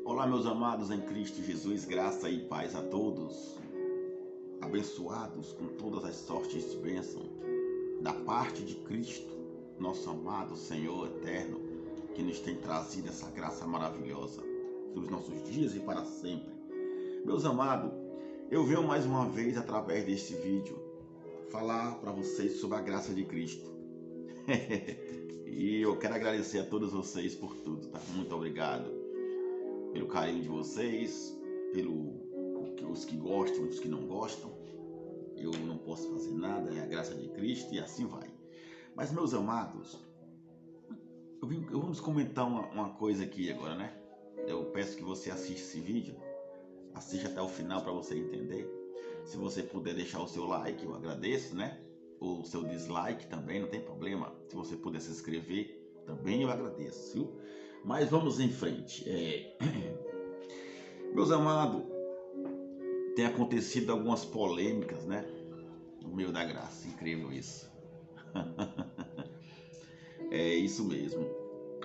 Olá, meus amados em Cristo Jesus, graça e paz a todos, abençoados com todas as sortes de bênção, da parte de Cristo, nosso amado Senhor eterno, que nos tem trazido essa graça maravilhosa dos nossos dias e para sempre. Meus amados, eu venho mais uma vez, através deste vídeo, falar para vocês sobre a graça de Cristo. E eu quero agradecer a todos vocês por tudo, tá? Muito obrigado pelo carinho de vocês, os que gostam, os que não gostam. Eu não posso fazer nada, é a graça de Cristo e assim vai. Mas, meus amados, vamos comentar uma coisa aqui agora, né? Eu peço que você assista esse vídeo, assista até o final para você entender. Se você puder deixar o seu like, eu agradeço, né? O seu dislike também, não tem problema. Se você puder se inscrever, também eu agradeço, viu? Mas vamos em frente. Meus amados, tem acontecido algumas polêmicas, né? No meio da graça, incrível isso. É isso mesmo.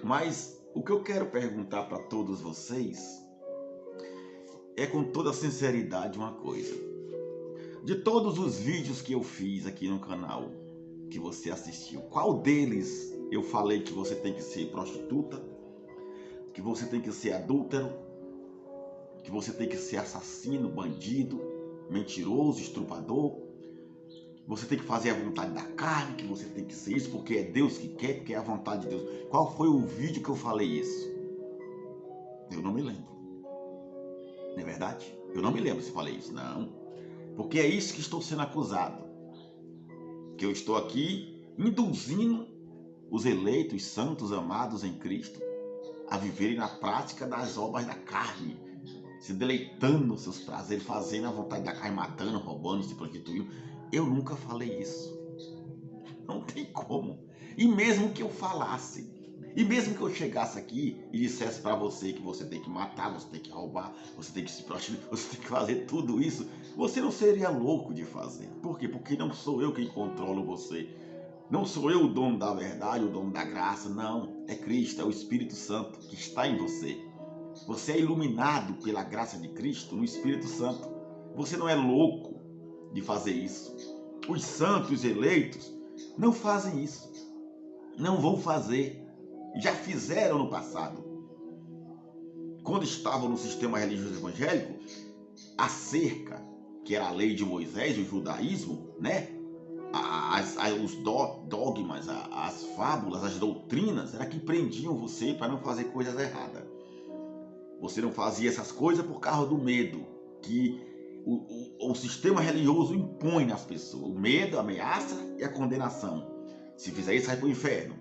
Mas o que eu quero perguntar para todos vocês é, com toda sinceridade, uma coisa. De todos os vídeos que eu fiz aqui no canal, que você assistiu, qual deles eu falei que você tem que ser prostituta, que você tem que ser adúltero, que você tem que ser assassino, bandido, mentiroso, estuprador, você tem que fazer a vontade da carne, que você tem que ser isso porque é Deus que quer, porque é a vontade de Deus? Qual foi o vídeo que eu falei isso? Eu não me lembro. Não é verdade? Eu não me lembro se falei isso, não. Porque é isso que estou sendo acusado. Que eu estou aqui induzindo os eleitos, santos, amados em Cristo, a viverem na prática das obras da carne, se deleitando nos seus prazeres, fazendo a vontade da carne, matando, roubando, se prostituindo. Eu nunca falei isso. Não tem como. E mesmo que eu falasse, e mesmo que eu chegasse aqui e dissesse para você que você tem que matar, você tem que roubar, você tem que se prostituir, você tem que fazer tudo isso, você não seria louco de fazer. Por quê? Porque não sou eu quem controlo você. Não sou eu o dono da verdade, o dono da graça. Não, é Cristo, é o Espírito Santo que está em você. Você é iluminado pela graça de Cristo no Espírito Santo. Você não é louco de fazer isso. Os santos, os eleitos, não fazem isso. Não vão fazer. Já fizeram no passado. Quando estavam no sistema religioso evangélico, a cerca, que era a lei de Moisés, o judaísmo, né? Os dogmas, as fábulas, as doutrinas, era que prendiam você para não fazer coisas erradas. Você não fazia essas coisas por causa do medo que o sistema religioso impõe nas pessoas. O medo, a ameaça e a condenação. Se fizer isso, vai para o inferno.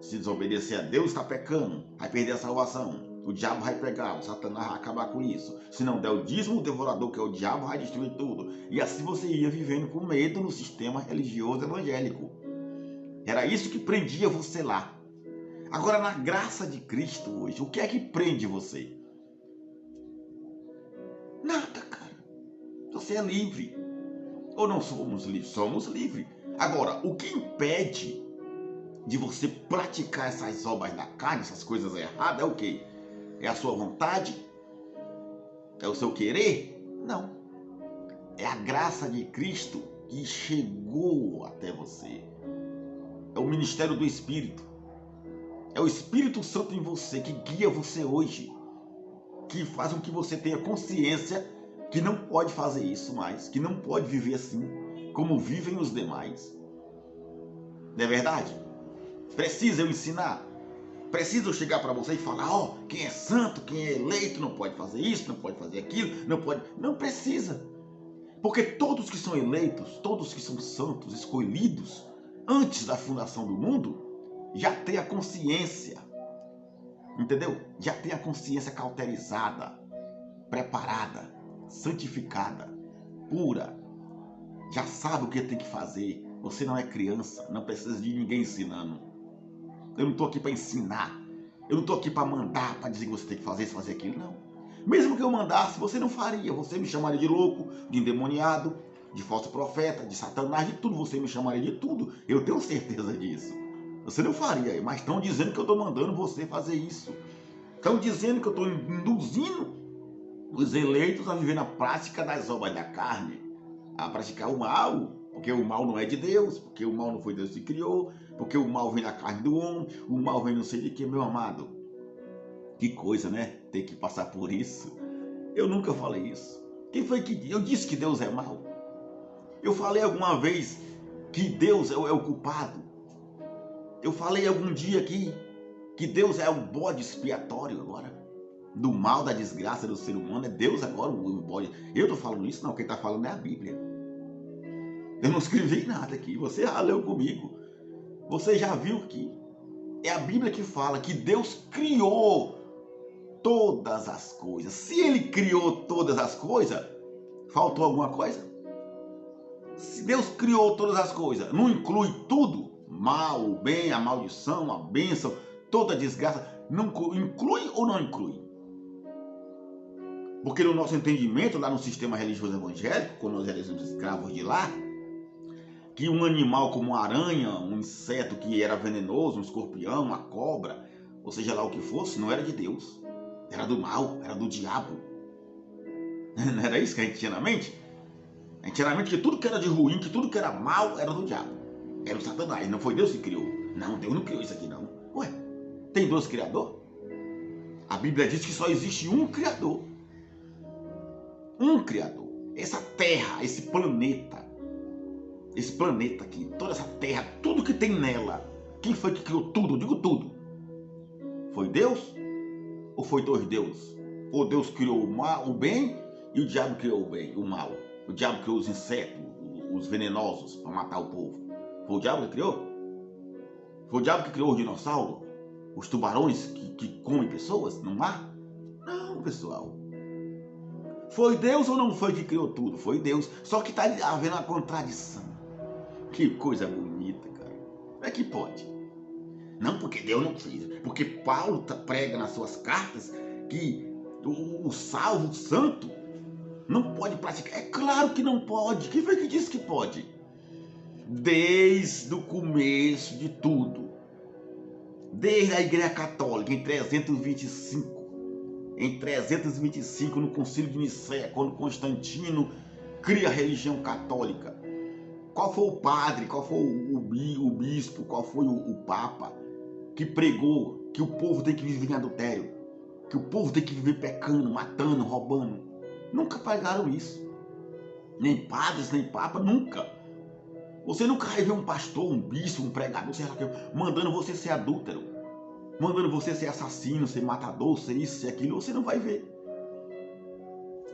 Se desobedecer a Deus, está pecando, vai perder a salvação. O diabo vai pegar, o Satanás vai acabar com isso. Se não der o dízimo, o devorador, que é o diabo, vai destruir tudo. E assim você ia vivendo com medo no sistema religioso evangélico. Era isso que prendia você lá. Agora, na graça de Cristo hoje, o que é que prende você? Nada, cara. Você é livre. Ou não somos livres? Somos livres. Agora, o que impede de você praticar essas obras da carne, essas coisas erradas, é o quê? É a sua vontade? É o seu querer? Não. É a graça de Cristo que chegou até você. É o ministério do Espírito. É o Espírito Santo em você que guia você hoje, que faz com que você tenha consciência que não pode fazer isso mais, que não pode viver assim como vivem os demais. Não é verdade? Precisa eu ensinar? Preciso chegar para você e falar, ó, quem é santo, quem é eleito, não pode fazer isso, não pode fazer aquilo, não pode. Não precisa. Porque todos que são eleitos, todos que são santos, escolhidos, antes da fundação do mundo, já tem a consciência, entendeu? Já tem a consciência cauterizada, preparada, santificada, pura. Já sabe o que tem que fazer. Você não é criança, não precisa de ninguém ensinando. Eu não estou aqui para ensinar. Eu não estou aqui para mandar, para dizer que você tem que fazer isso, fazer aquilo, não. Mesmo que eu mandasse, você não faria. Você me chamaria de louco, de endemoniado, de falso profeta, de satanás, de tudo. Você me chamaria de tudo. Eu tenho certeza disso. Você não faria, mas estão dizendo que eu estou mandando você fazer isso. Estão dizendo que eu estou induzindo os eleitos a viver na prática das obras da carne, a praticar o mal, porque o mal não é de Deus, porque o mal não foi Deus que criou, porque o mal vem da carne do homem, o mal vem não sei de que, meu amado. Que coisa, né? Ter que passar por isso. Eu nunca falei isso. Quem foi que... Eu disse que Deus é mau? Eu falei alguma vez que Deus é o culpado? Eu falei algum dia aqui que Deus é o bode expiatório agora? Do mal, da desgraça do ser humano, é Deus agora o bode. Eu estou falando isso? Não, quem está falando é a Bíblia. Eu não escrevi nada aqui, você já leu comigo. Você já viu que é a Bíblia que fala que Deus criou todas as coisas. Se Ele criou todas as coisas, faltou alguma coisa? Se Deus criou todas as coisas, não inclui tudo? Mal, o bem, a maldição, a bênção, toda a desgraça, não inclui ou não inclui? Porque no nosso entendimento, lá no sistema religioso evangélico, quando nós éramos escravos de lá, que um animal como uma aranha, um inseto que era venenoso, um escorpião, uma cobra, ou seja lá o que fosse, não era de Deus. Era do mal, era do diabo. Não era isso que a gente tinha na mente? A gente tinha na mente que tudo que era de ruim, que tudo que era mal, era do diabo. Era o Satanás, não foi Deus que criou. Não, Deus não criou isso aqui não. Ué, tem dois criadores? A Bíblia diz que só existe um criador. Um criador. Essa terra, esse planeta aqui, toda essa terra, tudo que tem nela, quem foi que criou tudo? Eu digo tudo. Foi Deus? Ou foi dois deuses? Ou Deus criou o mal, o bem, e o diabo criou o bem, o mal. O diabo criou os insetos, os venenosos, para matar o povo. Foi o diabo que criou? Foi o diabo que criou os dinossauros? Os tubarões que comem pessoas no mar? Não, pessoal. Foi Deus ou não foi que criou tudo? Foi Deus. Só que está havendo uma contradição. Que coisa bonita, cara. Como é que pode? Não, porque Deus não fez. Porque Paulo prega nas suas cartas que o salvo, o santo, não pode praticar. É claro que não pode. Quem foi que disse que pode? Desde o começo de tudo. Desde a Igreja Católica, em 325. Em 325, no Concílio de Nicéia, quando Constantino cria a religião católica. Qual foi o padre, qual foi o bispo, qual foi o papa que pregou que o povo tem que viver em adultério, que o povo tem que viver pecando, matando, roubando? Nunca pregaram isso. Nem padres, nem papa, nunca. Você nunca vai ver um pastor, um bispo, um pregador, sei lá o que, mandando você ser adúltero, mandando você ser assassino, ser matador, ser isso, ser aquilo. Você não vai ver.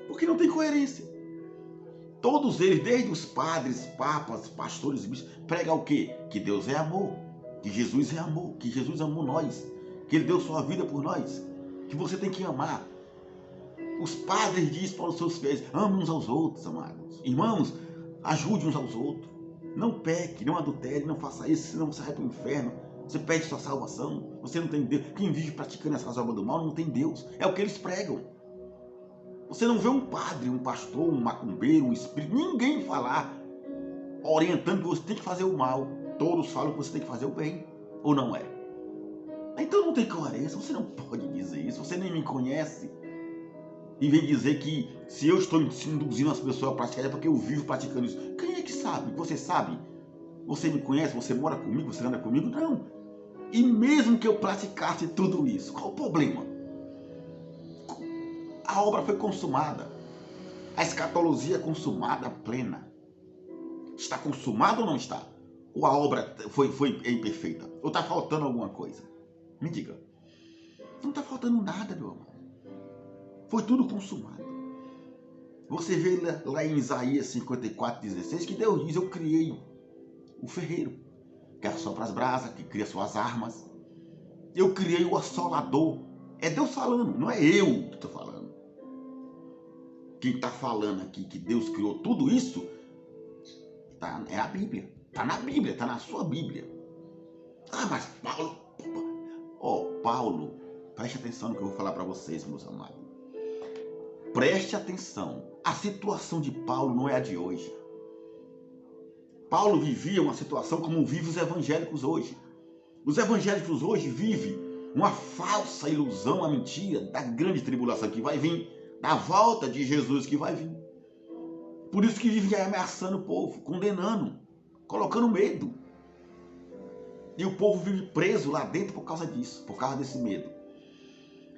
Porque não tem coerência. Todos eles, desde os padres, papas, pastores, bispos, pregam o quê? Que Deus é amor, que Jesus é amor, que Jesus amou nós, que Ele deu sua vida por nós, que você tem que amar. Os padres dizem para os seus fiéis, amem uns aos outros, amados. Irmãos, ajude uns aos outros. Não peque, não adultere, não faça isso, senão você vai para o inferno. Você perde sua salvação, você não tem Deus. Quem vive praticando essas obras do mal não tem Deus. É o que eles pregam. Você não vê um padre, um pastor, um macumbeiro, um espírito, ninguém falar, orientando que você tem que fazer o mal. Todos falam que você tem que fazer o bem, ou não é? Então não tem coerência, você não pode dizer isso, você nem me conhece. E vem dizer que se eu estou induzindo as pessoas a praticar é porque eu vivo praticando isso. Quem é que sabe? Você sabe? Você me conhece? Você mora comigo? Você anda comigo? Não. E mesmo que eu praticasse tudo isso, qual o problema? A obra foi consumada. A escatologia é consumada, plena. Está consumada ou não está? Ou a obra foi imperfeita? Ou está faltando alguma coisa? Me diga. Não está faltando nada, meu amor. Foi tudo consumado. Você vê lá em Isaías 54:16 que Deus diz, eu criei o ferreiro, que assopra as brasas, que cria suas armas. Eu criei o assolador. É Deus falando, não é eu que estou falando. Quem está falando aqui que Deus criou tudo isso é a Bíblia. Está na Bíblia, está na sua Bíblia. Ah, mas Paulo... Paulo, preste atenção no que eu vou falar para vocês, meus amados. Preste atenção. A situação de Paulo não é a de hoje. Paulo vivia uma situação como vivem os evangélicos hoje. Os evangélicos hoje vivem uma falsa ilusão, uma mentira da grande tribulação que vai vir, da volta de Jesus que vai vir. Por isso que vive ameaçando o povo, condenando, colocando medo. E o povo vive preso lá dentro por causa disso, por causa desse medo.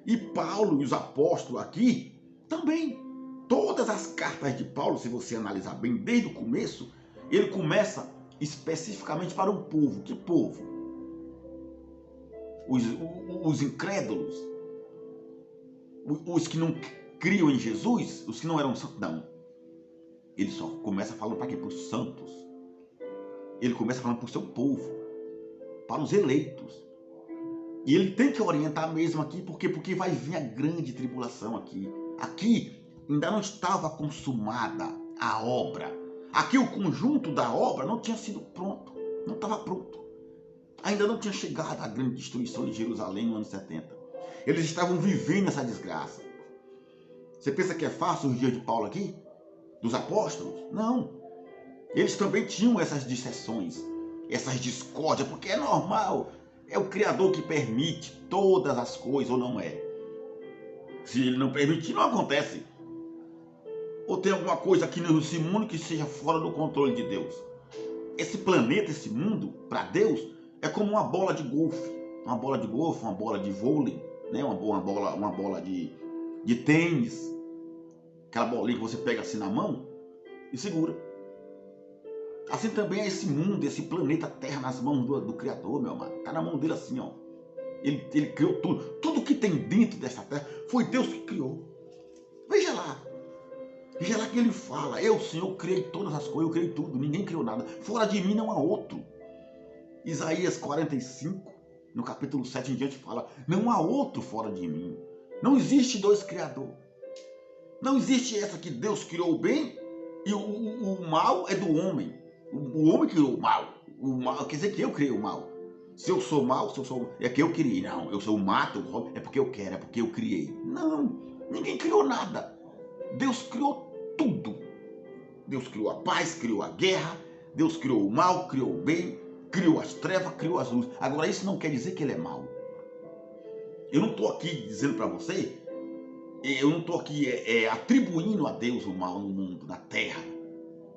E Paulo e os apóstolos aqui também. Todas as cartas de Paulo, se você analisar bem desde o começo, ele começa especificamente para o povo. Que povo? Os incrédulos, os que não criam em Jesus, os que não eram santos. Não. Ele só começa falando para quê? Para os santos. Ele começa falando para o seu povo, para os eleitos. E ele tem que orientar mesmo aqui, porque vai vir a grande tribulação aqui. Aqui ainda não estava consumada a obra. Aqui o conjunto da obra não tinha sido pronto, não estava pronto. Ainda não tinha chegado a grande destruição de Jerusalém no ano 70. Eles estavam vivendo essa desgraça. Você pensa que é fácil os dias de Paulo aqui? Dos apóstolos? Não. Eles também tinham essas dissensões, essas discórdias, porque é normal. É o Criador que permite todas as coisas, ou não é? Se ele não permitir, não acontece. Ou tem alguma coisa aqui nesse mundo que seja fora do controle de Deus? Esse planeta, esse mundo, para Deus, é como uma bola de golfe. Uma bola de golfe, uma bola de vôlei, né? uma bola de tênis. Aquela bolinha que você pega assim na mão e segura. Assim também é esse mundo, esse planeta Terra nas mãos do Criador, meu amado. Está na mão dele assim, ó. Ele criou tudo. Tudo que tem dentro dessa terra foi Deus que criou. Veja lá. Veja lá que ele fala. Eu, Senhor, criei todas as coisas, eu criei tudo. Ninguém criou nada. Fora de mim não há outro. Isaías 45, no capítulo 7 em diante, fala: não há outro fora de mim. Não existe dois criadores. Não existe essa que Deus criou o bem e o mal é do homem. O homem criou o mal. O mal quer dizer que eu criei o mal. Se eu sou mal, é que eu criei. Não, eu sou mato, é porque eu quero, é porque eu criei. Não, ninguém criou nada. Deus criou tudo. Deus criou a paz, criou a guerra, Deus criou o mal, criou o bem, criou as trevas, criou as luzes. Agora, isso não quer dizer que ele é mau. Eu não estou aqui dizendo para você, eu não estou aqui atribuindo a Deus o mal no mundo, na terra.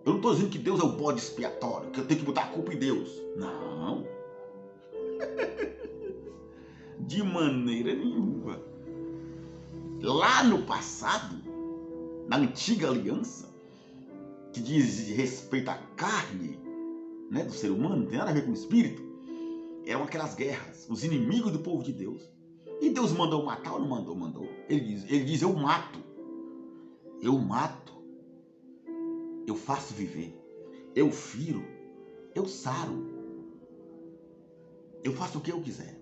Eu não estou dizendo que Deus é o bode expiatório, que eu tenho que botar a culpa em Deus. Não. De maneira nenhuma. Lá no passado, na antiga aliança, que diz respeito à carne, né, do ser humano, não tem nada a ver com o espírito, eram aquelas guerras, os inimigos do povo de Deus. E Deus mandou matar ou não mandou? Mandou. Ele diz, eu mato, eu faço viver, eu firo, eu saro, eu faço o que eu quiser.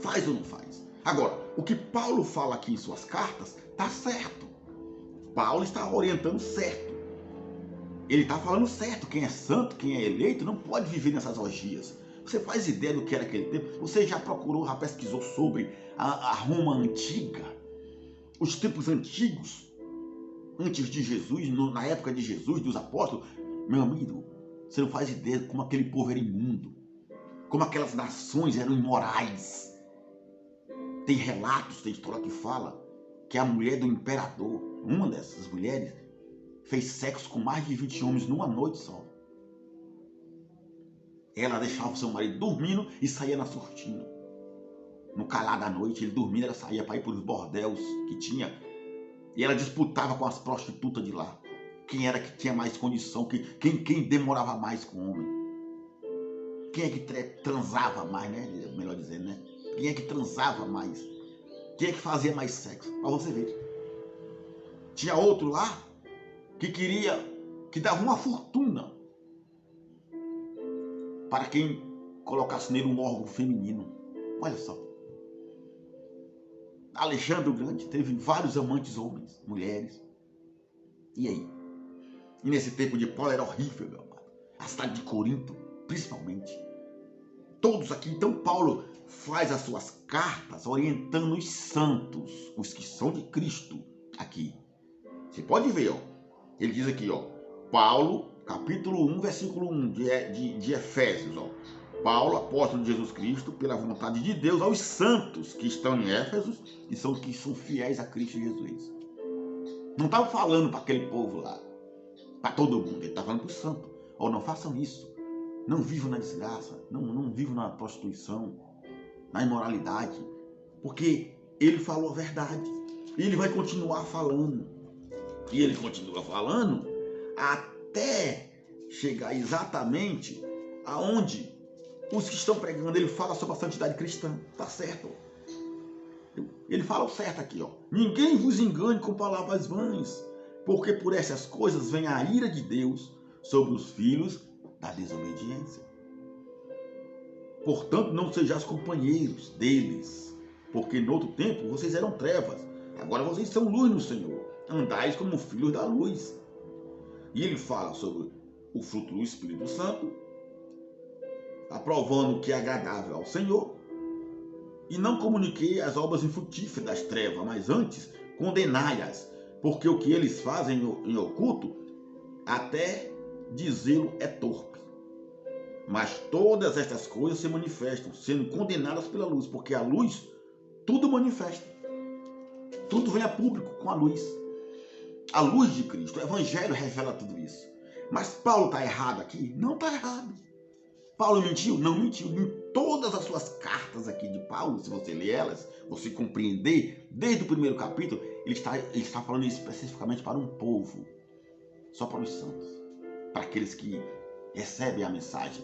Faz ou não faz? Agora, o que Paulo fala aqui em suas cartas está certo. Paulo está orientando certo. Ele está falando certo. Quem é santo, quem é eleito, não pode viver nessas orgias. Você faz ideia do que era aquele tempo? Você já procurou, já pesquisou sobre a Roma antiga? Os tempos antigos, antes de Jesus, na época de Jesus, dos apóstolos? Meu amigo, você não faz ideia de como aquele povo era imundo. Como aquelas nações eram imorais. Tem relatos, tem história que fala que a mulher do imperador, uma dessas mulheres, fez sexo com mais de 20 homens numa noite só. Ela deixava o seu marido dormindo e saía na surtina. No calar da noite, ele dormindo, ela saía para ir para os bordéis que tinha. E ela disputava com as prostitutas de lá. Quem era que tinha mais condição, quem demorava mais com o homem. Quem é que transava mais, né? Melhor dizendo, né? Quem é que transava mais? Quem é que fazia mais sexo? Para você ver. Tinha outro lá que dava uma fortuna para quem colocasse nele um órgão feminino. Olha só. Alexandre o Grande teve vários amantes homens, mulheres. E aí? E nesse tempo de Paulo era horrível, meu amado. A cidade de Corinto, principalmente. Todos aqui. Então Paulo faz as suas cartas orientando os santos, os que são de Cristo aqui. Você pode ver, ó. Ele diz aqui, ó. Paulo, capítulo 1, versículo 1 de Efésios, ó. Paulo, apóstolo de Jesus Cristo, pela vontade de Deus, aos santos que estão em Éfeso e que são fiéis a Cristo Jesus. Não estava falando para aquele povo lá, para todo mundo. Ele está falando para os santos. Oh, não façam isso. Não vivam na desgraça. Não vivam na prostituição, na imoralidade. Porque ele falou a verdade. E ele vai continuar falando. E ele continua falando até chegar exatamente aonde os que estão pregando, ele fala sobre a santidade cristã. Tá certo? Ele fala o certo aqui, ó. Ninguém vos engane com palavras vãs, porque por essas coisas vem a ira de Deus sobre os filhos da desobediência. Portanto, não sejais companheiros deles, porque no outro tempo vocês eram trevas, agora vocês são luz no Senhor. Andais como filhos da luz. E ele fala sobre o fruto do Espírito Santo, aprovando o que é agradável ao Senhor. E não comuniquei as obras infrutíferas das trevas, mas antes condenai-as, porque o que eles fazem em oculto, até dizê-lo é torpe. Mas todas estas coisas se manifestam, sendo condenadas pela luz, porque a luz tudo manifesta. Tudo vem a público com a luz. A luz de Cristo, o Evangelho revela tudo isso. Mas Paulo está errado aqui? Não está errado. Paulo mentiu? Não mentiu. Em todas as suas cartas aqui de Paulo, se você ler elas, você compreender, desde o primeiro capítulo, ele está falando especificamente para um povo, só para os santos, para aqueles que recebem a mensagem,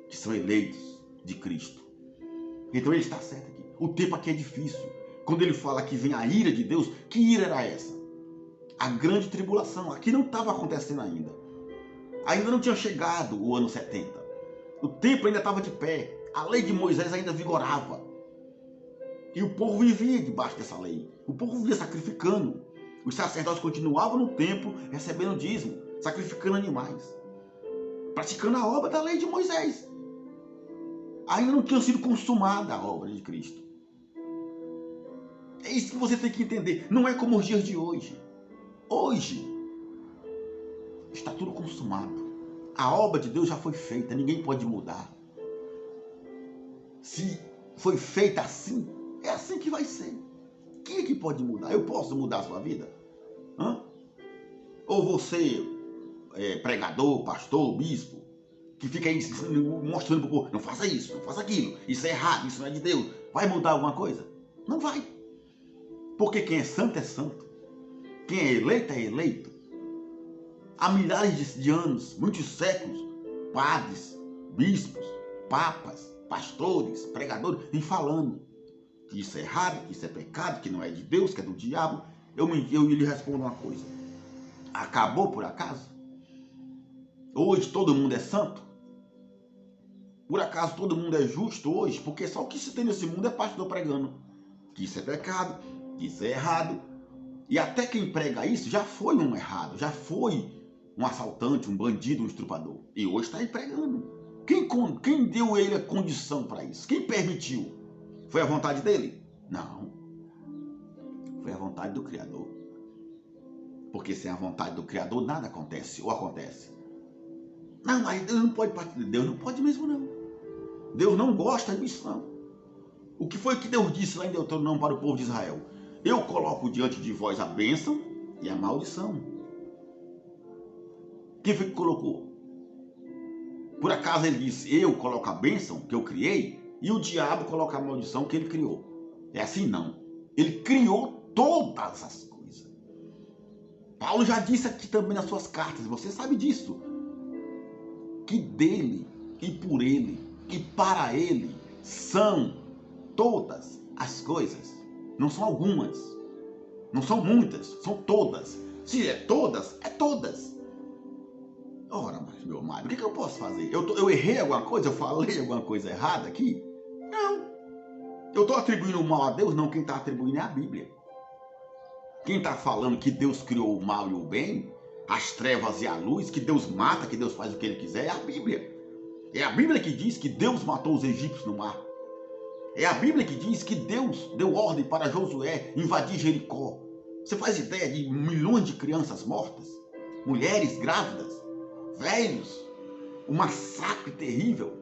que são eleitos de Cristo. Então ele está certo aqui. O tempo aqui é difícil. Quando ele fala que vem a ira de Deus, que ira era essa? A grande tribulação. Aqui não estava acontecendo ainda. Ainda não tinha chegado o ano 70. O tempo ainda estava de pé. A lei de Moisés ainda vigorava. E o povo vivia debaixo dessa lei. O povo vivia sacrificando. Os sacerdotes continuavam no templo recebendo dízimo, sacrificando animais, praticando a obra da lei de Moisés. Ainda não tinha sido consumada a obra de Cristo. É isso que você tem que entender. Não é como os dias de hoje. Hoje está tudo consumado. A obra de Deus já foi feita, ninguém pode mudar. Se foi feita assim, é assim que vai ser. Quem é que pode mudar? Eu posso mudar a sua vida? Hã? Ou você, pregador, pastor, bispo, que fica aí mostrando para o povo, não faça isso, não faça aquilo, isso é errado, isso não é de Deus. Vai mudar alguma coisa? Não vai. Porque quem é santo é santo. Quem é eleito. Há milhares de anos, muitos séculos, padres, bispos, papas, pastores, pregadores, vêm falando que isso é errado, que isso é pecado, que não é de Deus, que é do diabo. Eu lhe respondo uma coisa. Acabou por acaso? Hoje todo mundo é santo? Por acaso todo mundo é justo hoje? Porque só o que se tem nesse mundo é pastor pregando que isso é pecado, que isso é errado. E até quem prega isso já foi um errado, já foi um assaltante, um bandido, um estuprador. E hoje está aí pregando. Quem deu ele a condição para isso? Quem permitiu? Foi a vontade dele? Não. Foi a vontade do Criador. Porque sem a vontade do Criador nada acontece, ou acontece. Não, mas Deus não pode partir de Deus. Não pode mesmo não. Deus não gosta disso não. O que foi que Deus disse lá em Deuteronômio para o povo de Israel? Eu coloco diante de vós a bênção e a maldição. Quem foi que colocou? Por acaso ele disse, eu coloco a bênção que eu criei e o diabo coloca a maldição que ele criou. É assim não. Ele criou todas as coisas. Paulo já disse aqui também nas suas cartas, você sabe disso, que dele e por ele e para ele são todas as coisas. Não são algumas, não são muitas, são todas. Se é todas, é todas. Ora, mas meu amado, o que eu posso fazer? Eu errei alguma coisa? Eu falei alguma coisa errada aqui? Não. Eu estou atribuindo o mal a Deus? Não, quem está atribuindo é a Bíblia. Quem está falando que Deus criou o mal e o bem, as trevas e a luz, que Deus mata, que Deus faz o que Ele quiser, é a Bíblia. É a Bíblia que diz que Deus matou os egípcios no mar. É a Bíblia que diz que Deus deu ordem para Josué invadir Jericó. Você faz ideia de milhões de crianças mortas? Mulheres grávidas? Velhos? Um massacre terrível?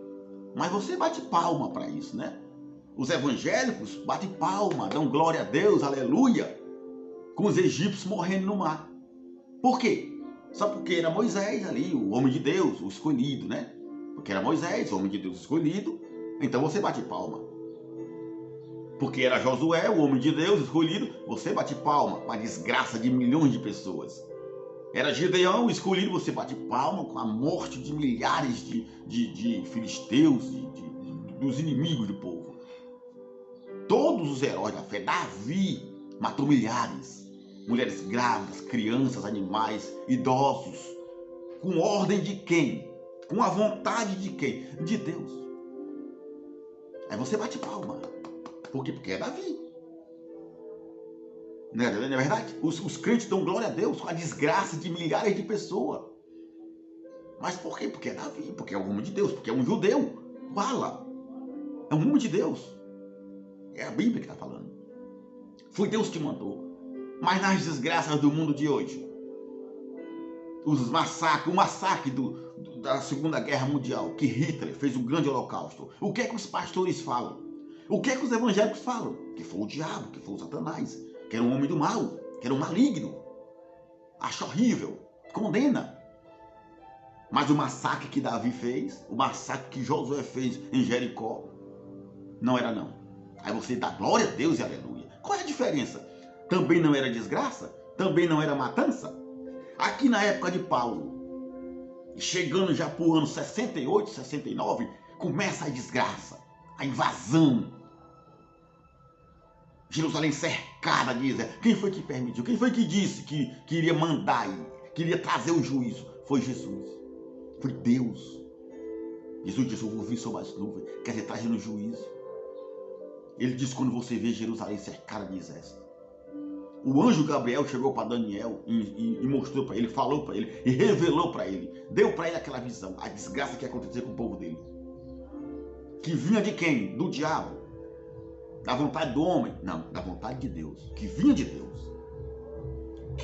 Mas você bate palma para isso, né? Os evangélicos batem palma, dão glória a Deus, aleluia, com os egípcios morrendo no mar. Por quê? Só porque era Moisés ali, o homem de Deus, o escolhido, né? Porque era Moisés, o homem de Deus escolhido, então você bate palma. Porque era Josué, o homem de Deus escolhido, você bate palma com a desgraça de milhões de pessoas. Era Gideão, o escolhido, você bate palma com a morte de milhares de filisteus, dos inimigos do povo. Todos os heróis da fé, Davi matou milhares, mulheres grávidas, crianças, animais, idosos. Com ordem de quem? Com a vontade de quem? De Deus. Aí você bate palma. Por quê? Porque é Davi. Não é verdade? Os crentes dão glória a Deus com a desgraça de milhares de pessoas. Mas por quê? Porque é Davi, porque é um homem de Deus, porque é um judeu. Fala. É um homem de Deus. É a Bíblia que está falando. Foi Deus que mandou. Mas nas desgraças do mundo de hoje, o massacre da Segunda Guerra Mundial, que Hitler fez um grande holocausto, o que é que os pastores falam? O que é que os evangélicos falam? Que foi o diabo, que foi o Satanás, que era um homem do mal, que era um maligno. Acha horrível, condena. Mas o massacre que Davi fez, o massacre que Josué fez em Jericó, não era não. Aí você dá glória a Deus e aleluia. Qual é a diferença? Também não era desgraça? Também não era matança? Aqui na época de Paulo, chegando já para o ano 68, 69, começa a desgraça, a invasão. Jerusalém cercada de Israel. Quem foi que permitiu? Quem foi que disse que iria mandar aí? Que iria trazer o juízo? Foi Jesus. Foi Deus. Jesus disse, eu vou vir sobre as nuvens. Quer dizer, trazendo o juízo. Ele disse, quando você vê Jerusalém cercada de exército. O anjo Gabriel chegou para Daniel e mostrou para ele, falou para ele e revelou para ele. Deu para ele aquela visão, a desgraça que ia acontecer com o povo dele. Que vinha de quem? Do diabo. Da vontade do homem? Não, da vontade de Deus. Que vinha de Deus.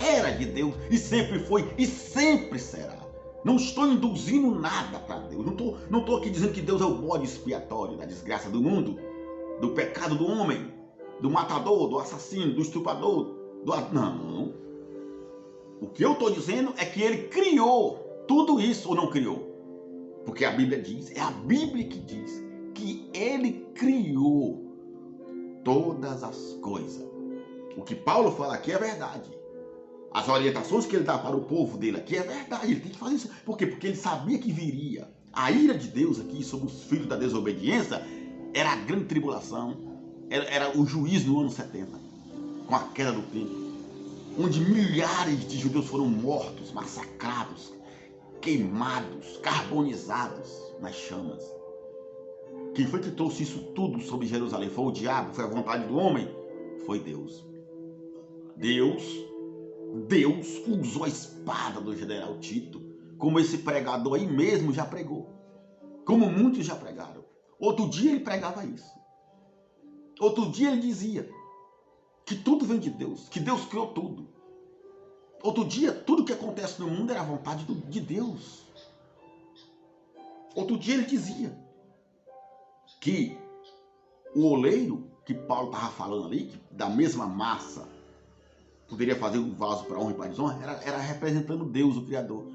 Era de Deus e sempre foi e sempre será. Não estou induzindo nada para Deus. Não estou aqui dizendo que Deus é o bode expiatório da desgraça do mundo, do pecado do homem, do matador, do assassino, do estuprador. Não. O que eu estou dizendo é que ele criou tudo isso ou não criou? Porque a Bíblia diz, é a Bíblia que diz que ele criou todas as coisas. O que Paulo fala aqui é verdade. As orientações que ele dá para o povo dele aqui é verdade. Ele tem que fazer isso. Por quê? Porque ele sabia que viria. A ira de Deus aqui sobre os filhos da desobediência era a grande tribulação. Era o juízo no ano 70. Com a queda do templo. Onde milhares de judeus foram mortos, massacrados, queimados, carbonizados nas chamas. Quem foi que trouxe isso tudo sobre Jerusalém? Foi o diabo? Foi a vontade do homem? Foi Deus. Deus usou a espada do general Tito, como esse pregador aí mesmo já pregou. Como muitos já pregaram. Outro dia ele pregava isso. Outro dia ele dizia que tudo vem de Deus, que Deus criou tudo. Outro dia, tudo que acontece no mundo era a vontade de Deus. Outro dia ele dizia que o oleiro que Paulo estava falando ali, que da mesma massa poderia fazer um vaso para honra e para desonra, era representando Deus, o Criador.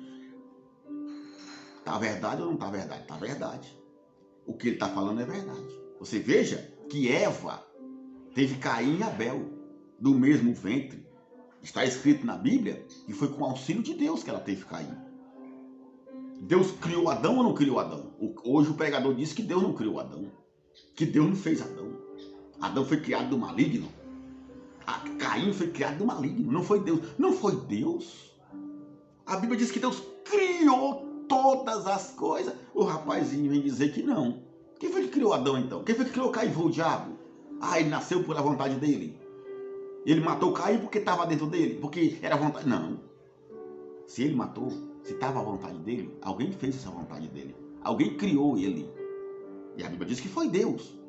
Está verdade ou não está verdade? Está verdade. O que ele está falando é verdade. Você veja que Eva teve Caim e Abel do mesmo ventre. Está escrito na Bíblia que foi com o auxílio de Deus que ela teve Caim. Deus criou Adão ou não criou Adão? Hoje o pregador disse que Deus não criou Adão. Que Deus não fez Adão. Adão foi criado do maligno. Caim foi criado do maligno. Não foi Deus. Não foi Deus. A Bíblia diz que Deus criou todas as coisas. O rapazinho vem dizer que não. Quem foi que criou Adão então? Quem foi que criou Caim? Foi o diabo. Ele nasceu por a vontade dele. Ele matou Caim porque estava dentro dele. Porque era a vontade. Não. Se ele matou, se estava à vontade dele, alguém fez essa vontade dele. Alguém criou ele. E a Bíblia diz que foi Deus.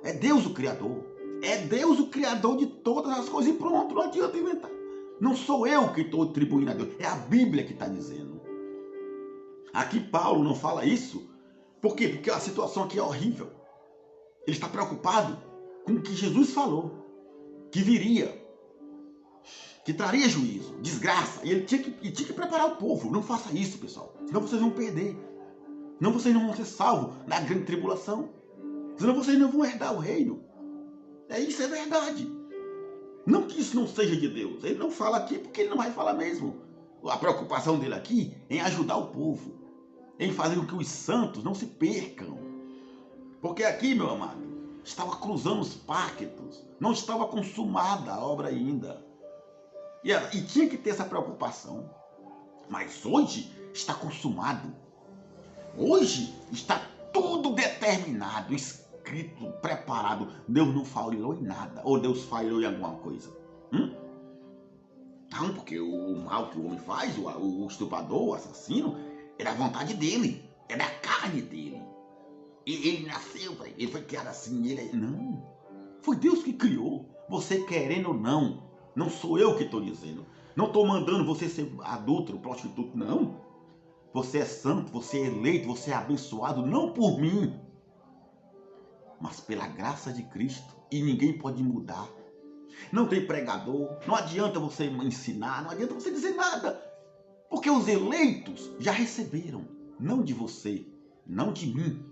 É Deus o Criador. É Deus o Criador de todas as coisas. E pronto, não adianta inventar. Não sou eu que estou atribuindo a Deus. É a Bíblia que está dizendo. Aqui Paulo não fala isso Por quê? Porque a situação aqui é horrível. Ele está preocupado com o que Jesus falou, que viria, que traria juízo, desgraça. E ele tinha que preparar o povo. Não faça isso, pessoal. Senão vocês vão perder. Senão vocês não vão ser salvos na grande tribulação. Senão vocês não vão herdar o reino. Isso é verdade. Não que isso não seja de Deus. Ele não fala aqui porque ele não vai falar mesmo. A preocupação dele aqui é em ajudar o povo, em fazer com que os santos não se percam. Porque aqui, meu amado, estava cruzando os pactos, não estava consumada a obra ainda. E tinha que ter essa preocupação. Mas hoje está consumado. Hoje está tudo determinado, escrito, preparado. Deus não falhou em nada. Ou Deus falhou em alguma coisa? Não, porque o mal que o homem faz, o estuprador, o assassino, é da vontade dele, é da carne dele. Ele nasceu, ele foi criado assim. Não, foi Deus que criou. Você querendo ou não, não sou eu que estou dizendo. Não estou mandando você ser adúltero, prostituto, não. Você é santo, você é eleito, você é abençoado, não por mim, mas pela graça de Cristo. E ninguém pode mudar. Não tem pregador, não adianta você ensinar, não adianta você dizer nada. Porque os eleitos já receberam, não de você, não de mim,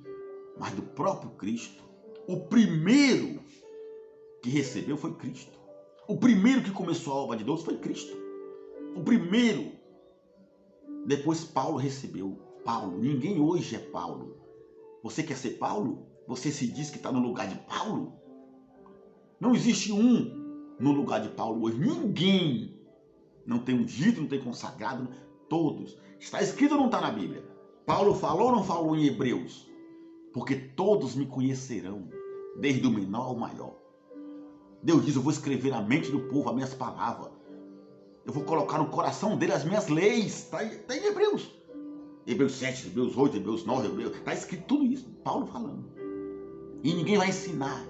mas do próprio Cristo. O primeiro que recebeu foi Cristo. O primeiro que começou a obra de Deus foi Cristo. O primeiro. Depois Paulo recebeu. Paulo, ninguém hoje é Paulo. Você quer ser Paulo? Você se diz que está no lugar de Paulo? Não existe um no lugar de Paulo hoje. Ninguém. Não tem ungido, não tem consagrado. Todos. Está escrito ou não está na Bíblia? Paulo falou ou não falou em Hebreus? Porque todos me conhecerão, desde o menor ao maior. Deus diz, eu vou escrever na mente do povo as minhas palavras. Eu vou colocar no coração dele as minhas leis. Está em Hebreus. Hebreus 7, Hebreus 8, Hebreus 9, está escrito tudo isso. Paulo falando. E ninguém vai ensinar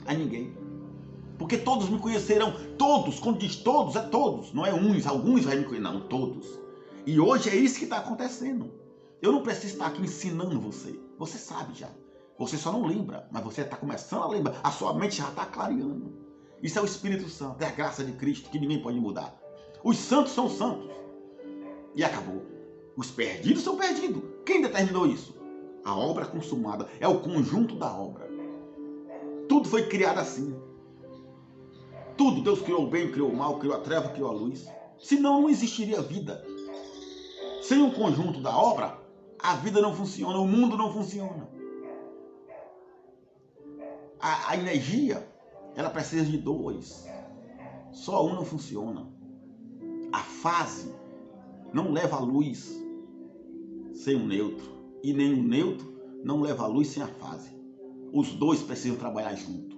a ninguém. Porque todos me conhecerão. Todos, quando diz todos, é todos. Não é uns, alguns vai me conhecer. Não, todos. E hoje é isso que está acontecendo. Eu não preciso estar aqui ensinando você. Você sabe já. Você só não lembra, mas você está começando a lembrar. A sua mente já está clareando. Isso é o Espírito Santo, é a graça de Cristo que ninguém pode mudar. Os santos são santos. E acabou. Os perdidos são perdidos. Quem determinou isso? A obra consumada. É o conjunto da obra. Tudo foi criado assim. Tudo. Deus criou o bem, criou o mal, criou a treva, criou a luz. Senão não existiria vida. Sem o conjunto da obra, a vida não funciona, o mundo não funciona. A energia, ela precisa de dois. Só um não funciona. A fase não leva a luz sem um neutro. E nem o neutro não leva a luz sem a fase. Os dois precisam trabalhar junto.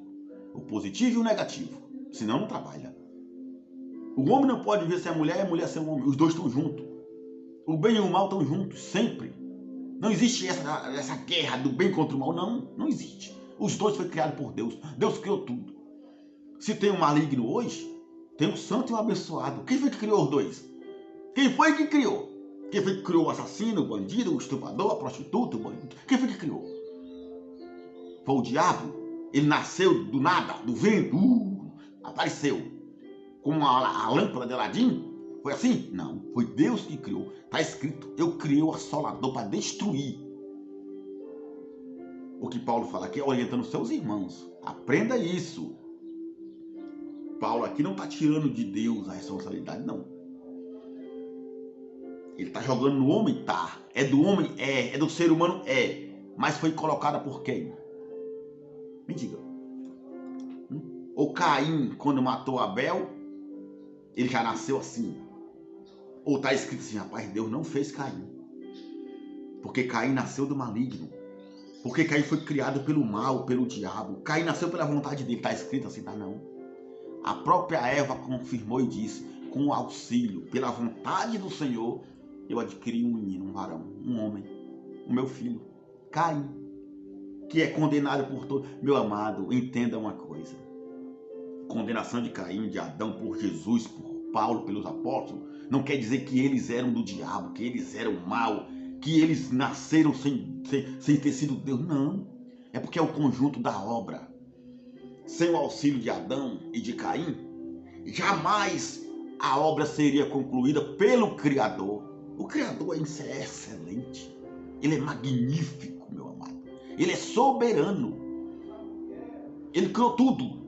O positivo e o negativo. Senão não trabalha. O homem não pode ver se é mulher e a mulher ser um homem. Os dois estão juntos. O bem e o mal estão juntos, sempre. Não existe essa guerra do bem contra o mal. Não, não existe. Os dois foram criados por Deus. Deus criou tudo. Se tem um maligno hoje, tem um santo e um abençoado. Quem foi que criou os dois? Quem foi que criou? Quem foi que criou o assassino, o bandido, o estuprador, a prostituta, o bandido? Quem foi que criou? Foi o diabo? Ele nasceu do nada, do vento, apareceu. Como a lâmpada de Aladim? Foi assim? Não, foi Deus que criou. Está escrito, eu criei o assolador para destruir. O que Paulo fala aqui é orientando seus irmãos. Aprenda isso. Paulo aqui não está tirando de Deus a responsabilidade, não. Ele está jogando no homem? Tá. É do homem? É. É do ser humano? É. Mas foi colocada por quem? Me diga. Ou Caim, quando matou Abel, ele já nasceu assim? Ou está escrito assim, rapaz, Deus não fez Caim. Porque Caim nasceu do maligno. Porque Caim foi criado pelo mal, pelo diabo. Caim nasceu pela vontade dele. Está escrito assim, tá? Não. A própria Eva confirmou e disse, com o auxílio, pela vontade do Senhor, eu adquiri um menino, um varão, um homem, o meu filho, Caim, que é condenado por todos. Meu amado, entenda uma coisa. Condenação de Caim, de Adão por Jesus, por Paulo, pelos apóstolos, não quer dizer que eles eram do diabo, que eles eram mal, que eles nasceram sem ter sido Deus. Não. É porque é o conjunto da obra. Sem o auxílio de Adão e de Caim, jamais a obra seria concluída pelo Criador. O Criador é excelente. Ele é magnífico, meu amado. Ele é soberano. Ele criou tudo.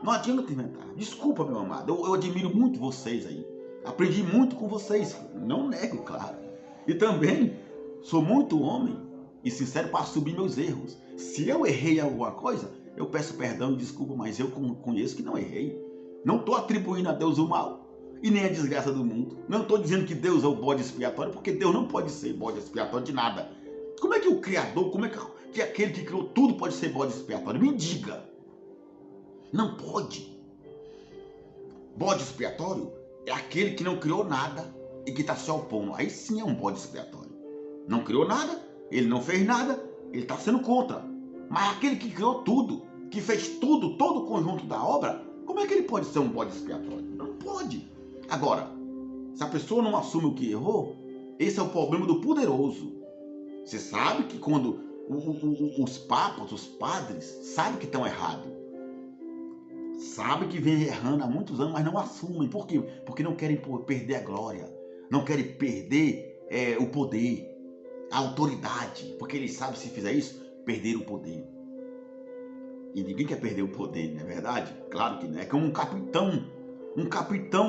Não adianta inventar. Desculpa, meu amado. Eu admiro muito vocês aí. Aprendi muito com vocês. Não nego, claro. E também sou muito homem e sincero para assumir meus erros. Se eu errei em alguma coisa, eu peço perdão e desculpa, mas eu conheço que não errei. Não estou atribuindo a Deus o mal e nem a desgraça do mundo. Não estou dizendo que Deus é o bode expiatório, porque Deus não pode ser bode expiatório de nada. Como é que o Criador, como é que aquele que criou tudo pode ser bode expiatório? Me diga. Não pode. Bode expiatório é aquele que não criou nada e que está se opondo. Aí sim é um bode expiatório. Não criou nada, ele não fez nada, ele está sendo contra. Mas aquele que criou tudo, que fez tudo, todo o conjunto da obra, como é que ele pode ser um bode expiatório? Não pode. Agora, se a pessoa não assume o que errou, esse é o problema do poderoso. Você sabe que quando os papas, os padres, sabem que estão errados. Sabem que vem errando há muitos anos, mas não assumem. Por quê? Porque não querem perder a glória. Não querem perder o poder, a autoridade. Porque eles sabem que se fizer isso, perder o poder. E ninguém quer perder o poder, não é verdade? Claro que não. É como um capitão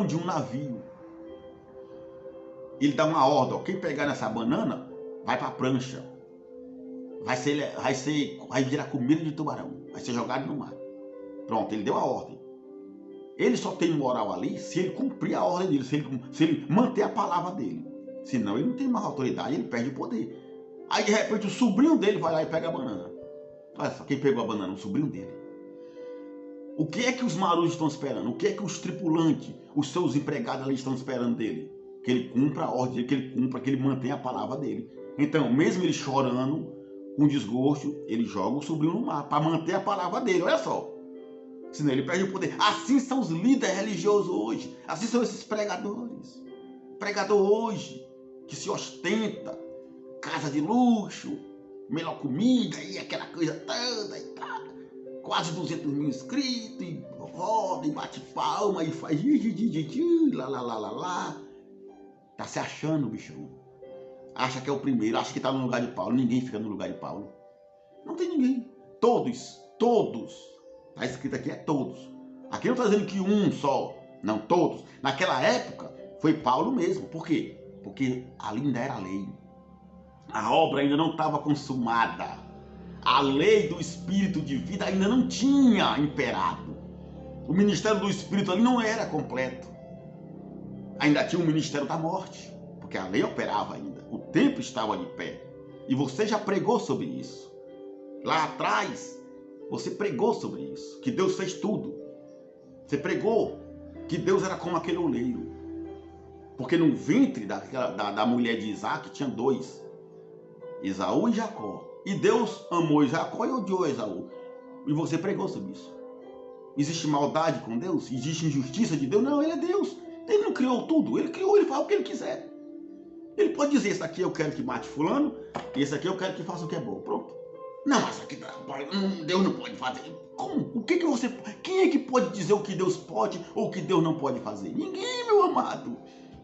de um navio. Ele dá uma ordem, ó, quem pegar nessa banana vai para a prancha. Vai virar comida de tubarão. Vai ser jogado no mar. Pronto, ele deu a ordem. Ele só tem moral ali se ele cumprir a ordem dele, se ele manter a palavra dele. Senão ele não tem mais autoridade, ele perde o poder. Aí de repente o sobrinho dele vai lá e pega a banana. Olha só, quem pegou a banana? O sobrinho dele. O que é que os marujos estão esperando? O que é que os tripulantes, os seus empregados ali estão esperando dele? Que ele cumpra a ordem, que ele mantenha a palavra dele. Então, mesmo ele chorando, com desgosto, ele joga o sobrinho no mar, para manter a palavra dele, olha só. Senão ele perde o poder. Assim são os líderes religiosos hoje. Assim são esses pregadores. Pregador hoje, que se ostenta, casa de luxo, melhor comida e aquela coisa toda e tal. Quase 200 mil inscritos, e roda, e bate palma, e faz lá. Tá se achando, bichão. Acha que é o primeiro, acha que tá no lugar de Paulo. Ninguém fica no lugar de Paulo. Não tem ninguém. Todos. Está escrito aqui, é todos. Aqui não está dizendo que um só. Não, todos. Naquela época, foi Paulo mesmo. Por quê? Porque ali ainda era a lei. A obra ainda não estava consumada. A lei do Espírito de vida ainda não tinha imperado. O ministério do Espírito ali não era completo. Ainda tinha o ministério da morte. Porque a lei operava ainda. O templo estava de pé. E você já pregou sobre isso. Lá atrás, você pregou sobre isso, que Deus fez tudo. Você pregou que Deus era como aquele oleiro. Porque no ventre da mulher de Isaac tinha dois, Esaú e Jacó. E Deus amou Jacó e odiou Esaú. E você pregou sobre isso. Existe maldade com Deus? Existe injustiça de Deus? Não, ele é Deus. Ele não criou tudo. Ele criou, ele faz o que ele quiser. Ele pode dizer, esse aqui eu quero que mate fulano, e esse aqui eu quero que faça o que é bom. Pronto. Não, mas aqui Deus não pode fazer. Como? Quem é que pode dizer o que Deus pode ou o que Deus não pode fazer? Ninguém, meu amado.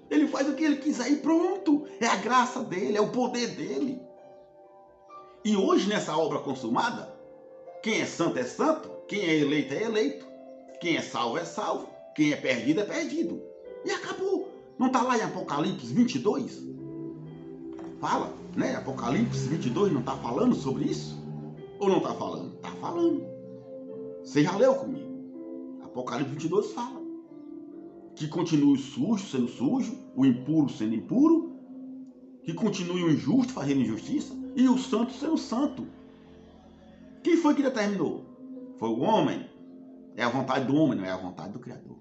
Ele faz o que ele quiser e pronto. É a graça dele, é o poder dele. E hoje, nessa obra consumada, quem é santo, quem é eleito, quem é salvo, quem é perdido. E acabou. Não está lá em Apocalipse 22? Fala, né? Apocalipse 22 não está falando sobre isso? Ou não está falando? Está falando. Você já leu comigo. Apocalipse 22 fala que continue o sujo sendo sujo, o impuro sendo impuro, que continue o injusto fazendo injustiça e o santo sendo santo. Quem foi que determinou? Foi o homem. É a vontade do homem, não é a vontade do Criador.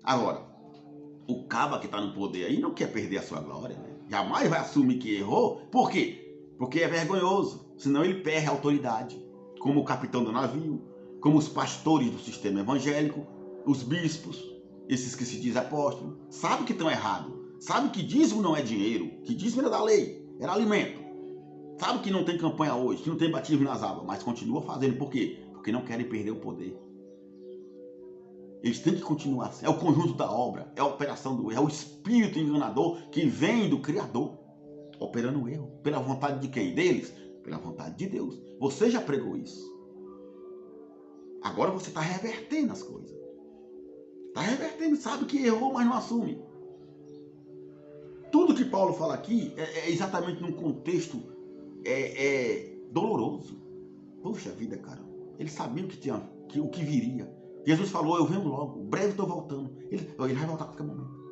Agora, o caba que está no poder aí não quer perder a sua glória, né? Jamais vai assumir que errou. Por quê? Porque é vergonhoso. Senão ele perde a autoridade. Como o capitão do navio, como os pastores do sistema evangélico, os bispos, esses que se dizem apóstolos, sabe que estão errados. Sabe que dízimo não é dinheiro, que dízimo é da lei. Era alimento. Sabe que não tem campanha hoje, que não tem batismo nas águas, mas continua fazendo. Por quê? Porque não querem perder o poder. Eles têm que continuar assim. É o conjunto da obra, é a operação do erro, é o espírito enganador que vem do Criador, operando o erro. Pela vontade de quem? Deles? Pela vontade de Deus. Você já pregou isso. Agora você está revertendo as coisas. Está revertendo, sabe que errou, mas não assume. Tudo que Paulo fala aqui é exatamente num contexto doloroso. Poxa vida, cara. Ele sabia o que viria. Jesus falou, eu venho logo, breve estou voltando. Ele vai voltar a qualquer momento.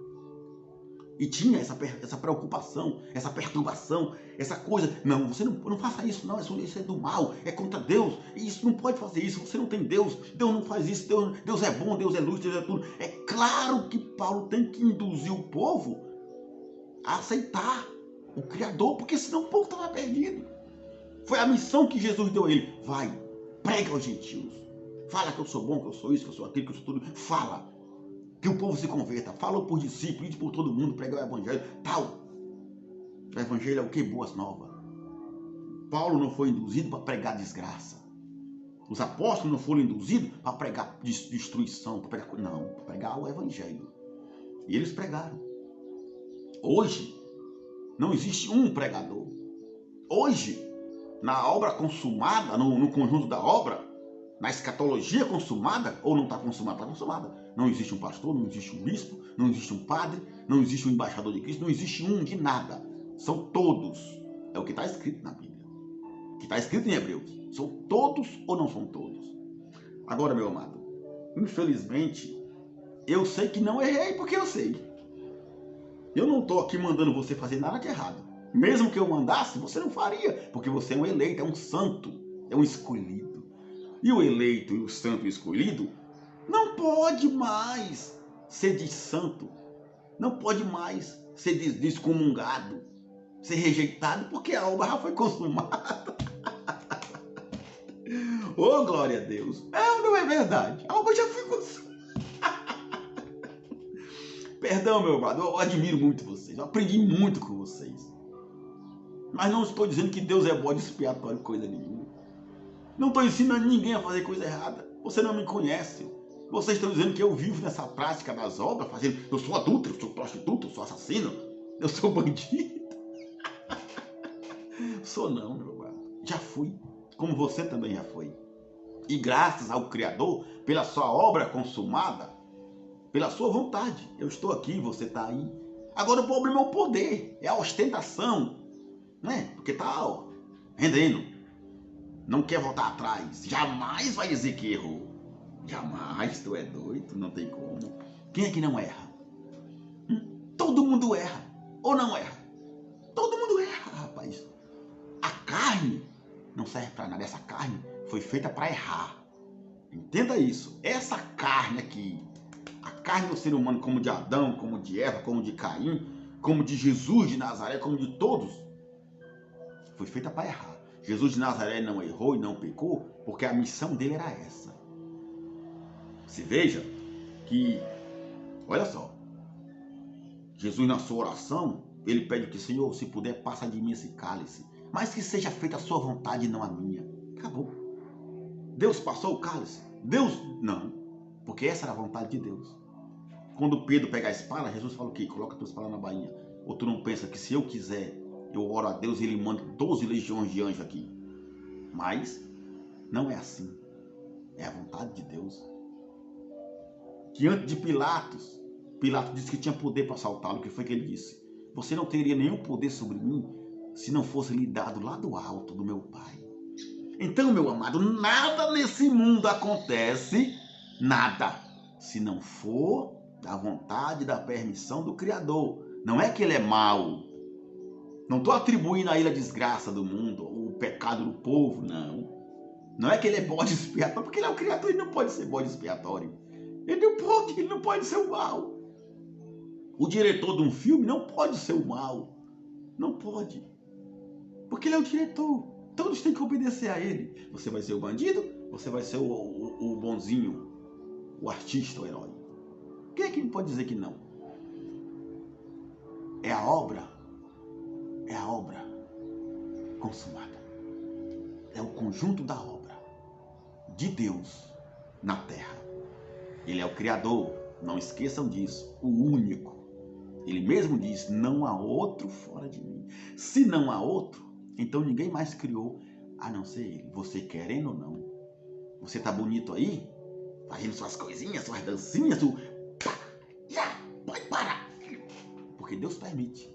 E tinha essa preocupação, essa perturbação, essa coisa. Não, você não faça isso, não, isso é do mal, é contra Deus. Isso não pode fazer isso, você não tem Deus. Deus não faz isso, Deus é bom, Deus é luz, Deus é tudo. É claro que Paulo tem que induzir o povo a aceitar o Criador, porque senão o povo estava perdido. Foi a missão que Jesus deu a ele. Vai, prega aos gentios. Fala que eu sou bom, que eu sou isso, que eu sou aquilo, que eu sou tudo. Fala. Que o povo se converta. Fala por discípulos, ide por todo mundo, prega o evangelho. Tal. O evangelho é o que? Boas novas. Paulo não foi induzido para pregar desgraça. Os apóstolos não foram induzidos para pregar destruição. Para pregar o evangelho. E eles pregaram. Hoje, não existe um pregador. Hoje, na obra consumada, no conjunto da obra, na escatologia consumada, ou não está consumada? Está consumada. Não existe um pastor, não existe um bispo, não existe um padre, não existe um embaixador de Cristo, não existe um de nada. São todos. É o que está escrito na Bíblia. O que está escrito em Hebreus. São todos ou não são todos? Agora, meu amado, infelizmente, eu sei que não errei porque eu sei. Eu não estou aqui mandando você fazer nada de errado. Mesmo que eu mandasse, você não faria, porque você é um eleito, é um santo, é um escolhido. E o eleito e o santo escolhido não pode mais ser de santo, não pode mais ser descomungado, ser rejeitado, porque a obra já foi consumada. Oh, glória a Deus! Não é verdade, a obra já foi consumada. Perdão, meu amado, eu admiro muito vocês, eu aprendi muito com vocês. Mas não estou dizendo que Deus é bode expiatório, coisa nenhuma. Não estou ensinando ninguém a fazer coisa errada. Você não me conhece. Vocês estão dizendo que eu vivo nessa prática das obras, fazendo, eu sou adúltero, eu sou prostituta, eu sou assassino, eu sou bandido. Sou não, meu irmão. Já fui, como você também já foi. E graças ao Criador, pela sua obra consumada, pela sua vontade, eu estou aqui, você está aí. Agora o problema é o poder, é a ostentação, né? Porque está rendendo. Não quer voltar atrás. Jamais vai dizer que errou. Jamais, tu é doido, não tem como. Quem é que não erra? Todo mundo erra. Ou não erra? Todo mundo erra, rapaz. A carne não serve para nada. Essa carne foi feita para errar. Entenda isso. Essa carne aqui, a carne do ser humano, como de Adão, como de Eva, como de Caim, como de Jesus de Nazaré, como de todos, foi feita para errar. Jesus de Nazaré não errou e não pecou, porque a missão dele era essa. Se veja que, olha só, Jesus na sua oração, ele pede que, Senhor, se puder, passa de mim esse cálice, mas que seja feita a sua vontade e não a minha. Acabou. Deus passou o cálice? Deus, não, porque essa era a vontade de Deus. Quando Pedro pega a espada, Jesus fala o quê? Coloca a tua espada na bainha. Ou tu não pensa que se eu quiser, eu oro a Deus e ele manda 12 legiões de anjos aqui. Mas não é assim. É a vontade de Deus. Diante de Pilatos disse que tinha poder para assaltá-lo. O que foi que ele disse? Você não teria nenhum poder sobre mim se não fosse lhe dado lá do alto do meu Pai. Então, meu amado, nada nesse mundo acontece, nada, se não for da vontade, da permissão do Criador. Não é que ele é mau. Não estou atribuindo a ele a desgraça do mundo, o pecado do povo, não. Não é que ele é bode expiatório, porque ele é o Criador, ele não pode ser bode expiatório. Ele não pode ser o mal. O diretor de um filme não pode ser o mal. Não pode. Porque ele é o diretor. Todos têm que obedecer a ele. Você vai ser o bandido, você vai ser o bonzinho, o artista, o herói. Quem é que pode dizer que não? É a obra. É a obra consumada. É o conjunto da obra de Deus na terra. Ele é o Criador, não esqueçam disso, o único. Ele mesmo diz, não há outro fora de mim. Se não há outro, então ninguém mais criou, a não ser ele. Você querendo ou não. Você tá bonito aí, fazendo suas coisinhas, suas dancinhas, pode parar. Porque Deus permite.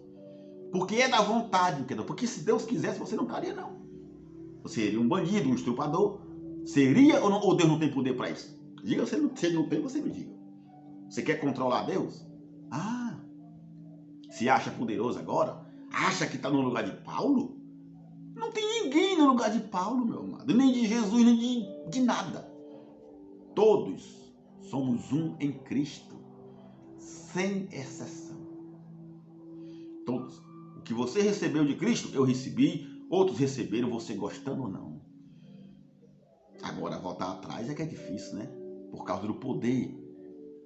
Porque é da vontade, porque se Deus quisesse, você não estaria não. Você seria um bandido, um estuprador. Seria ou, não, ou Deus não tem poder para isso? Diga, se ele não tem, você me diga. Você quer controlar Deus? Ah, se acha poderoso agora? Acha que está no lugar de Paulo? Não tem ninguém no lugar de Paulo, meu amado. Nem de Jesus, nem de nada. Todos somos um em Cristo. Sem exceção. Todos. O que você recebeu de Cristo, eu recebi. Outros receberam, você gostando ou não. Agora, voltar atrás é que é difícil, né? Por causa do poder.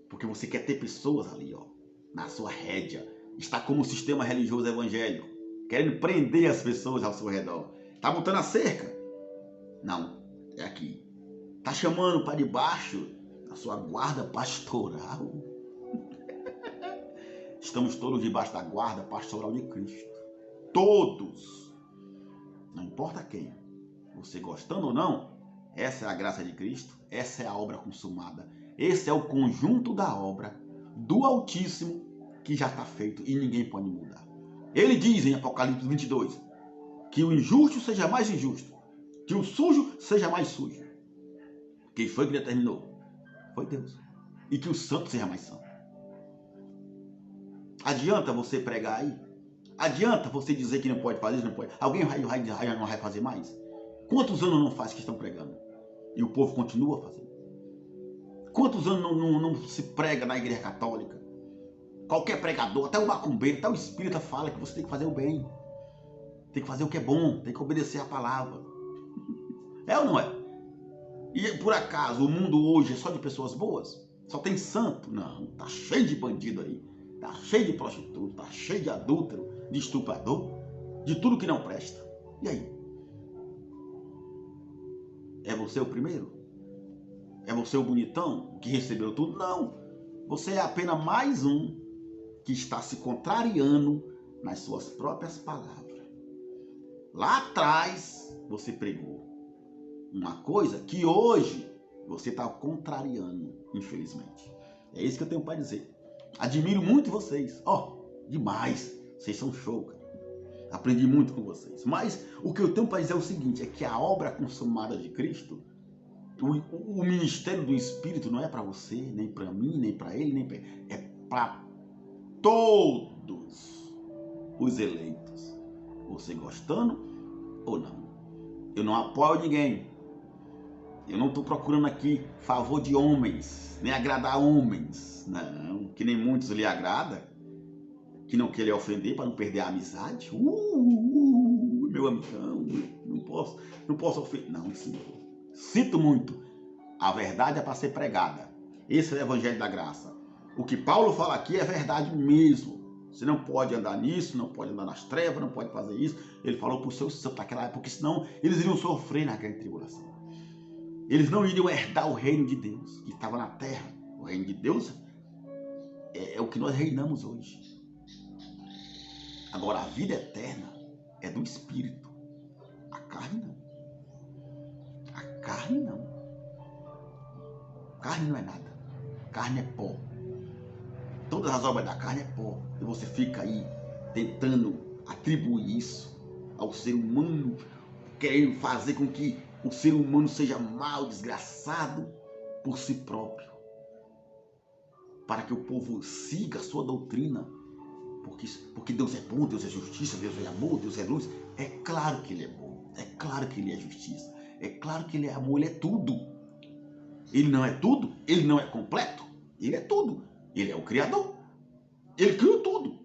Porque você quer ter pessoas ali, ó, na sua rédea. Está como o sistema religioso evangélico. Querendo prender as pessoas ao seu redor. Tá botando a cerca? Não, é aqui. Tá chamando para debaixo da sua guarda pastoral. Estamos todos debaixo da guarda pastoral de Cristo. Todos. Não importa quem. Você gostando ou não, essa é a graça de Cristo. Essa é a obra consumada. Esse é o conjunto da obra do Altíssimo que já está feito e ninguém pode mudar. Ele diz em Apocalipse 22 que o injusto seja mais injusto, que o sujo seja mais sujo. Quem foi que determinou? Foi Deus. E que o santo seja mais santo. Adianta você pregar aí? Adianta você dizer que não pode fazer isso, não pode. Alguém não vai fazer mais? Quantos anos não faz que estão pregando? E o povo continua fazendo. Quantos anos não se prega na igreja católica? Qualquer pregador, até o macumbeiro, até o espírita fala que você tem que fazer o bem. Tem que fazer o que é bom, tem que obedecer a palavra. É ou não é? E por acaso o mundo hoje é só de pessoas boas? Só tem santo? Não, tá cheio de bandido aí. Tá cheio de prostituto, tá cheio de adúltero, de estuprador, de tudo que não presta. E aí? É você o primeiro? É você o bonitão que recebeu tudo? Não. Você é apenas mais um que está se contrariando nas suas próprias palavras. Lá atrás você pregou uma coisa que hoje você está contrariando, infelizmente. É isso que eu tenho para dizer. Admiro muito vocês. Demais. Vocês são show, cara. Aprendi muito com vocês. Mas o que eu tenho para dizer é o seguinte, é que a obra consumada de Cristo, o ministério do Espírito não é para você, nem para mim, nem para ele, nem para ele. É para todos os eleitos. Você gostando ou não. Eu não apoio ninguém. Eu não estou procurando aqui favor de homens, nem agradar homens. Não, que nem muitos lhe agrada, que não quer lhe ofender para não perder a amizade. Meu amigão, não posso ofender. Não, senhor. Sinto muito. A verdade é para ser pregada. Esse é o evangelho da graça. O que Paulo fala aqui é verdade mesmo. Você não pode andar nisso, não pode andar nas trevas, não pode fazer isso. Ele falou para os seus santos naquela época, porque senão eles iriam sofrer na grande tribulação. Eles não iriam herdar o reino de Deus, que estava na terra. O reino de Deus é o que nós reinamos hoje. Agora, a vida eterna é do Espírito. A carne não. A carne não. Carne não é nada. Carne é pó. Todas as obras da carne é pó. E você fica aí tentando atribuir isso ao ser humano, querendo fazer com que o ser humano seja mal, desgraçado por si próprio. Para que o povo siga a sua doutrina. Porque Deus é bom, Deus é justiça, Deus é amor, Deus é luz. É claro que Ele é bom. É claro que Ele é justiça. É claro que Ele é amor, Ele é tudo. Ele não é tudo, Ele não é completo. Ele é tudo. Ele é o Criador. Ele criou tudo.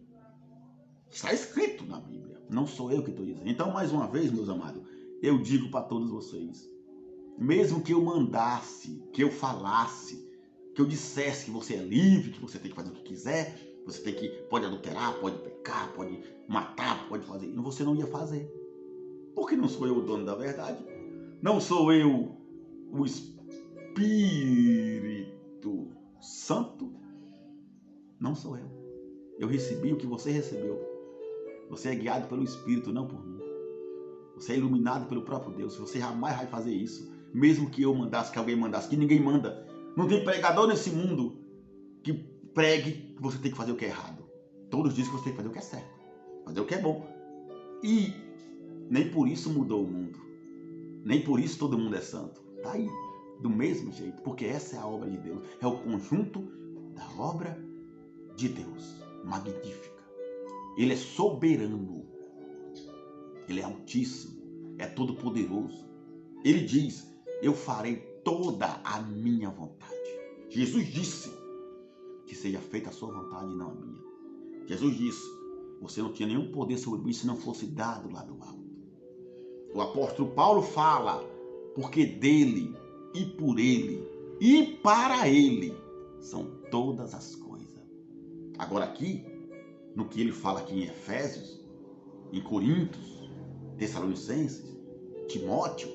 Está escrito na Bíblia. Não sou eu que estou dizendo. Então, mais uma vez, meus amados, eu digo para todos vocês, mesmo que eu mandasse, que eu falasse, que eu dissesse que você é livre, que você tem que fazer o que quiser, pode adulterar, pode pecar, pode matar, pode fazer, você não ia fazer. Porque não sou eu o dono da verdade. Não sou eu o Espírito Santo. Não sou eu. Eu recebi o que você recebeu. Você é guiado pelo Espírito, não por mim. Você é iluminado pelo próprio Deus. Você jamais vai fazer isso. Mesmo que eu mandasse, que alguém mandasse, que ninguém manda. Não tem pregador nesse mundo que pregue que você tem que fazer o que é errado. Todos dizem que você tem que fazer o que é certo. Fazer o que é bom. E nem por isso mudou o mundo. Nem por isso todo mundo é santo. Está aí. Do mesmo jeito. Porque essa é a obra de Deus. É o conjunto da obra de Deus. Magnífica. Ele é soberano. Ele é altíssimo. É todo poderoso. Ele diz: eu farei toda a minha vontade. Jesus disse: que seja feita a sua vontade e não a minha. Jesus disse: você não tinha nenhum poder sobre mim se não fosse dado lá do alto. O apóstolo Paulo fala: porque dele e por ele e para ele são todas as coisas. Agora aqui, no que ele fala aqui em Efésios, em Coríntios, Tessalonicenses, Timóteo,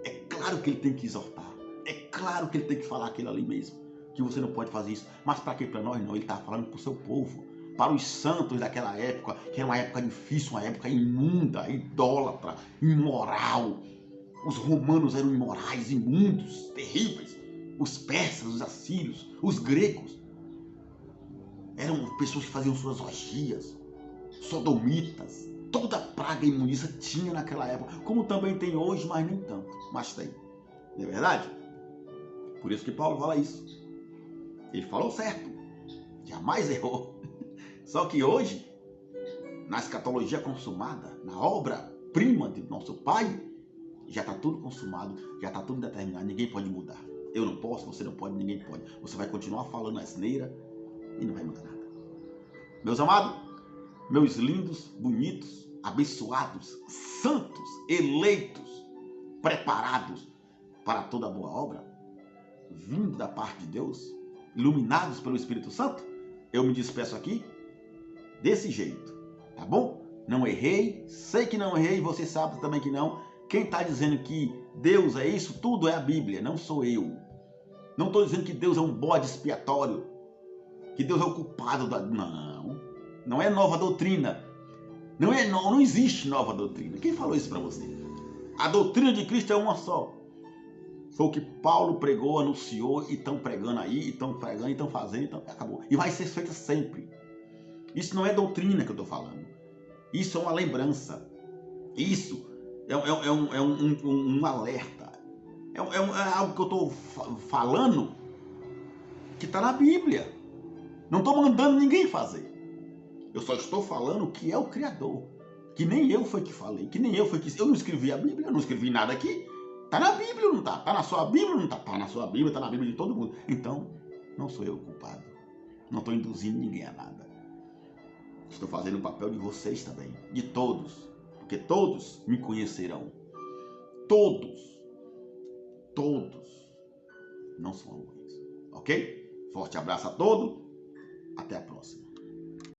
é claro que ele tem que exortar. É claro que ele tem que falar aquilo ali mesmo. Que você não pode fazer isso. Mas para quê? Para nós não. Ele está falando para o seu povo. Para os santos daquela época, que era uma época difícil, uma época imunda, idólatra, imoral. Os romanos eram imorais, imundos, terríveis. Os persas, os assírios, os gregos. Eram pessoas que faziam suas orgias, sodomitas. Toda praga e imundícia tinha naquela época. Como também tem hoje, mas nem tanto. Mas tem. Não é verdade? Por isso que Paulo fala isso. Ele falou certo. Jamais errou. Só que hoje, na escatologia consumada, na obra-prima de nosso Pai, já está tudo consumado, já está tudo determinado, ninguém pode mudar. Eu não posso, você não pode, ninguém pode. Você vai continuar falando asneira e não vai mudar nada. Meus amados, meus lindos, bonitos, abençoados, santos, eleitos, preparados para toda boa obra, vindo da parte de Deus, iluminados pelo Espírito Santo, eu me despeço aqui desse jeito, tá bom? Não errei, sei que não errei, você sabe também que não. Quem está dizendo que Deus é isso, tudo é a Bíblia, não sou eu. Não estou dizendo que Deus é um bode expiatório, que Deus é o culpado da... Não, não é nova doutrina. Não existe nova doutrina. Quem falou isso para você? A doutrina de Cristo é uma só. Foi o que Paulo pregou, anunciou, e estão pregando aí, e estão pregando, e estão fazendo, então acabou. E vai ser feita sempre. Isso não é doutrina que eu estou falando. Isso é uma lembrança. Isso é um alerta. É algo que eu estou falando que está na Bíblia. Não estou mandando ninguém fazer. Eu só estou falando que é o Criador. Que nem eu foi que falei. Que nem eu foi que... Eu não escrevi a Bíblia, eu não escrevi nada aqui. Está na Bíblia ou não está? Está na sua Bíblia ou não está? Está na sua Bíblia, está na Bíblia de todo mundo. Então, não sou eu o culpado. Não estou induzindo ninguém a nada. Estou fazendo o papel de vocês também. De todos. Porque todos me conhecerão. Todos. Todos. Não são ruins. Ok? Forte abraço a todos. Até a próxima.